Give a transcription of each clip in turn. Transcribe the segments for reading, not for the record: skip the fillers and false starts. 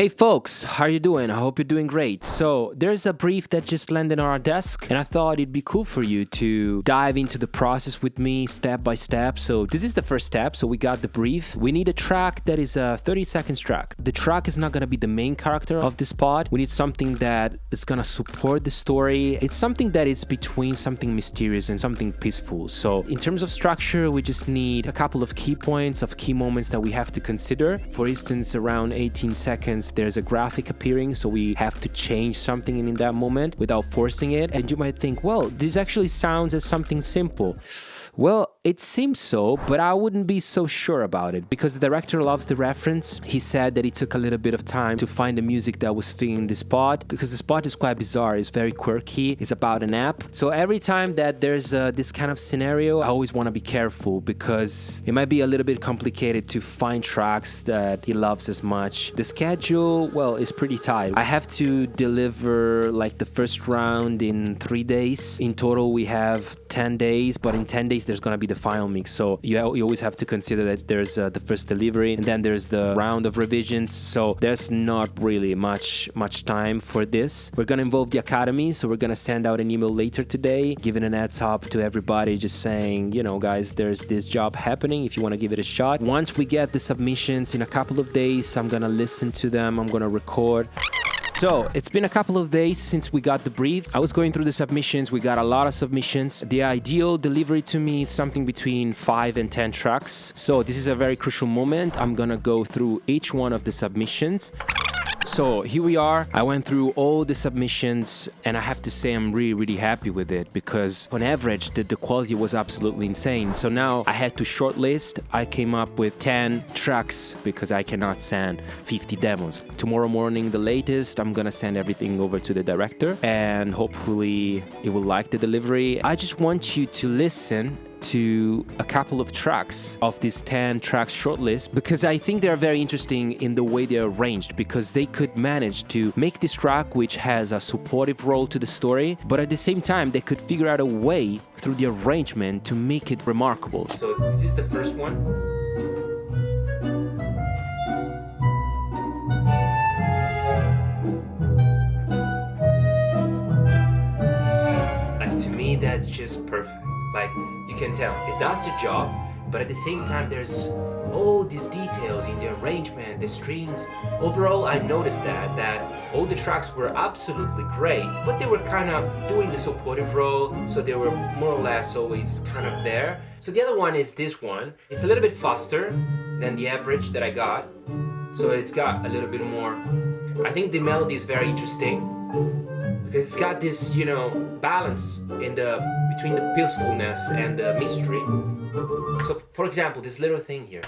Hey folks, how are you doing? I hope you're doing great. So there's a brief that just landed on our desk and I thought it'd be cool for you to dive into the process with me step by step. So this is the first step. So we got the brief. We need a track that is a 30-second track. The track is not going to be the main character of this pod. We need something that is going to support the story. It's something that is between something mysterious and something peaceful. So in terms of structure, we just need a couple of key points of key moments that we have to consider. For instance, around 18 seconds, there's a graphic appearing, so we have to change something in that moment without forcing it. And you might think, well, this actually sounds as something simple. Well, it seems so, but I wouldn't be so sure about it because the director loves the reference. He said that it took a little bit of time to find the music that was fitting the spot because the spot is quite bizarre. It's very quirky. It's about an app. So every time that there's this kind of scenario, I always want to be careful because it might be a little bit complicated to find tracks that he loves as much. The schedule, well, is pretty tight. I have to deliver like the first round in 3 days. In total, we have 10 days, but in 10 days, there's going to be the final mix. So you always have to consider that there's the first delivery and then there's the round of revisions. So there's not really much time for this. We're going to involve the academy. So we're going to send out an email later today, giving an heads up to everybody, just saying, you know, guys, there's this job happening if you want to give it a shot. Once we get the submissions in a couple of days, I'm going to listen to them. I'm going to record. So it's been a couple of days since we got the brief. I was going through the submissions. We got a lot of submissions. The ideal delivery to me is something between 5 and 10 tracks. So this is a very crucial moment. I'm gonna go through each one of the submissions. So here we are. I went through all the submissions and I have to say I'm really happy with it because on average the quality was absolutely insane. So now I had to shortlist. I came up with 10 tracks because I cannot send 50 demos. Tomorrow morning, the latest, I'm gonna send everything over to the director and hopefully it will like the delivery. I just want you to listen to a couple of tracks of this 10 tracks shortlist because I think they're very interesting in the way they're arranged because they could manage to make this track which has a supportive role to the story, but at the same time they could figure out a way through the arrangement to make it remarkable. So this is the first one. Like to me that's just perfect. Like, you can tell, it does the job, but at the same time, there's all these details in the arrangement, the strings. Overall, I noticed that all the tracks were absolutely great, but they were kind of doing the supportive role, so they were more or less always kind of there. So the other one is this one. It's a little bit faster than the average that I got, so it's got a little bit more. I think the melody is very interesting, because it's got this, you know, balance in between the peacefulness and the mystery. So, for example, this little thing here.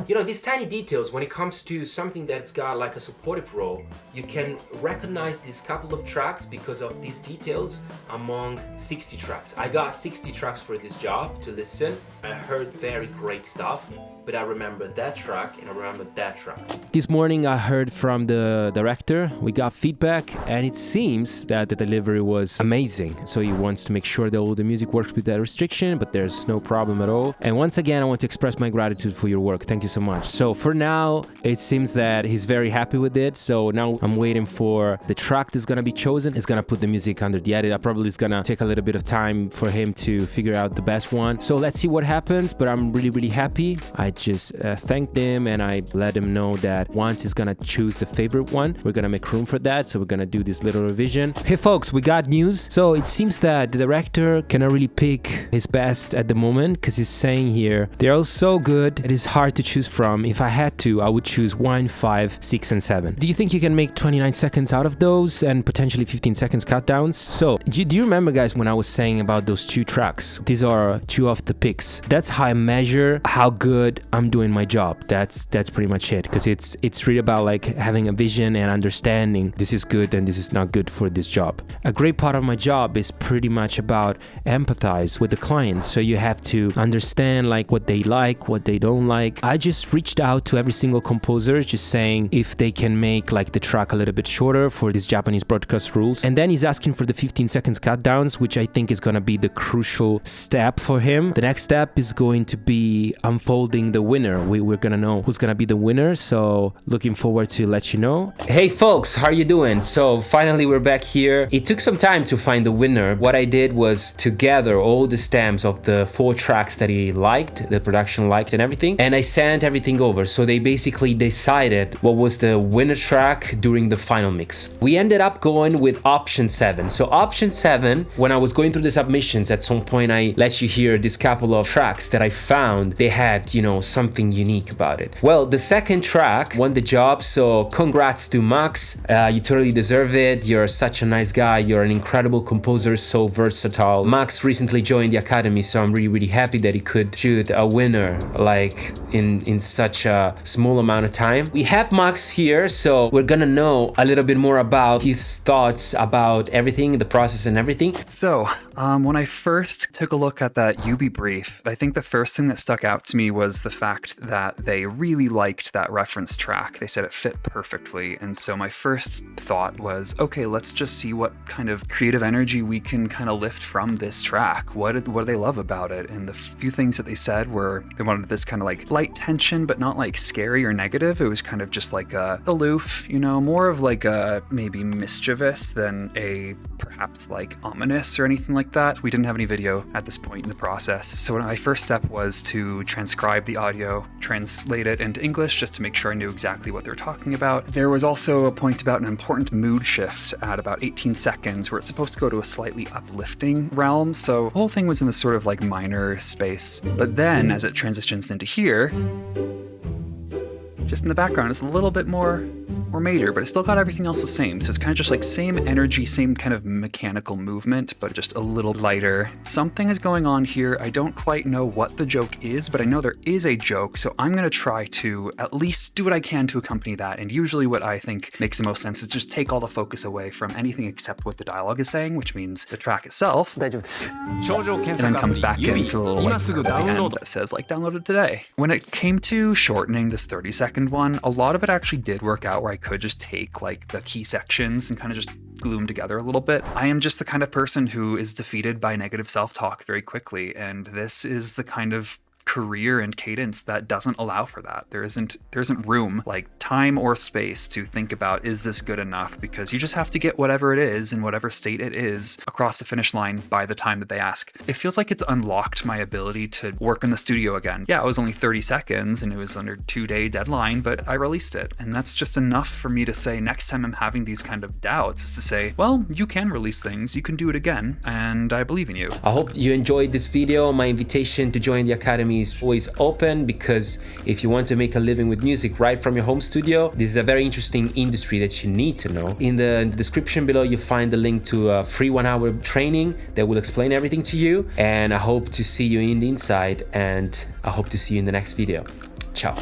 You know, these tiny details, when it comes to something that's got like a supportive role, you can recognize these couple of tracks because of these details among 60 tracks. I got 60 tracks for this job to listen. I heard very great stuff, but I remember that track and I remember that track. This morning I heard from the director, we got feedback, and it seems that the delivery was amazing. So he wants to make sure that all the music works with that restriction, but there's no problem at all. And once again, I want to express my gratitude for your work. Thank you so much. So for now, it seems that he's very happy with it. So now I'm waiting for the track that's gonna be chosen. It's gonna put the music under the edit. I probably it's gonna take a little bit of time for him to figure out the best one. So let's see what happens, but I'm really happy. I just thanked him and I let him know that once he's gonna choose the favorite one, we're gonna make room for that. So we're gonna do this little revision. Hey folks, we got news. So it seems that the director cannot really pick his best at the moment because he's saying here, they're all so good, it is hard to choose from. If I had to, I would choose 1, 5, 6, and 7. Do you think you can make 29 seconds out of those and potentially 15 seconds cut downs? So do you remember, guys, when I was saying about those 2 tracks? These are 2 of the picks. That's how I measure how good I'm doing my job. That's pretty much it, because it's really about like having a vision and understanding this is good and this is not good for this job. A great part of my job is pretty much about empathize with the client, so you have to understand like what they like, what they don't like. I just reached out to every single composer just saying if they can make like the track a little bit shorter for these Japanese broadcast rules, and then he's asking for the 15 seconds cut downs, which I think is going to be the crucial step for him. The next step is going to be unfolding the winner. We're gonna know who's gonna be the winner, so looking forward to let you know. Hey folks, how are you doing? So finally we're back here. It took some time to find the winner. What I did was to gather all the stamps of the 4 tracks that he liked, the production liked and everything, and I sent everything over. So they basically decided what was the winner track during the final mix. We ended up going with option 7. So option 7, when I was going through the submissions, at some point I let you hear this couple of tracks that I found they had, you know, something unique about it. Well, the second track won the job, so congrats to Max. You totally deserve it. You're such a nice guy. You're an incredible composer, so versatile. Max recently joined the academy, so I'm really happy that he could shoot a winner like in such a small amount of time. We have Max here, so we're gonna know a little bit more about his thoughts about everything, the process and everything. So, when I first took a look at that Yubi brief, I think the first thing that stuck out to me was the fact that they really liked that reference track. They said it fit perfectly, and so my first thought was, okay, let's just see what kind of creative energy we can kind of lift from this track. What do they love about it? And the few things that they said were they wanted this kind of like light tension, but not like scary or negative. It was kind of just like a aloof, you know, more of like a maybe mischievous than a perhaps like ominous or anything like that. We didn't have any video at this point in the process, so my first step was to transcribe the audio, translate it into English just to make sure I knew exactly what they were talking about. There was also a point about an important mood shift at about 18 seconds where it's supposed to go to a slightly uplifting realm, so the whole thing was in this sort of like minor space. But then as it transitions into here, just in the background, it's a little bit more major, but it still got everything else the same. So it's kind of just like same energy, same kind of mechanical movement, but just a little lighter. Something is going on here. I don't quite know what the joke is, but I know there is a joke. So I'm going to try to at least do what I can to accompany that. And usually what I think makes the most sense is just take all the focus away from anything except what the dialogue is saying, which means the track itself. And then comes back in for a little like at the end that says like downloaded today. When it came to shortening this 30-second one, a lot of it actually did work out where I could just take like the key sections and kind of just glue them together a little bit. I am just the kind of person who is defeated by negative self-talk very quickly, and this is the kind of career and cadence that doesn't allow for that. There isn't room, like time or space, to think about, is this good enough? Because you just have to get whatever it is in whatever state it is across the finish line by the time that they ask. It feels like it's unlocked my ability to work in the studio again. Yeah, it was only 30 seconds and it was under 2-day deadline, but I released it. And that's just enough for me to say next time I'm having these kind of doubts is to say, well, you can release things, you can do it again, and I believe in you. I hope you enjoyed this video. My invitation to join the Academy is always open, because if you want to make a living with music right from your home studio, this is a very interesting industry that you need to know. In the description below, you find the link to a free 1-hour training that will explain everything to you. And I hope to see you in the inside, and I hope to see you in the next video. Ciao.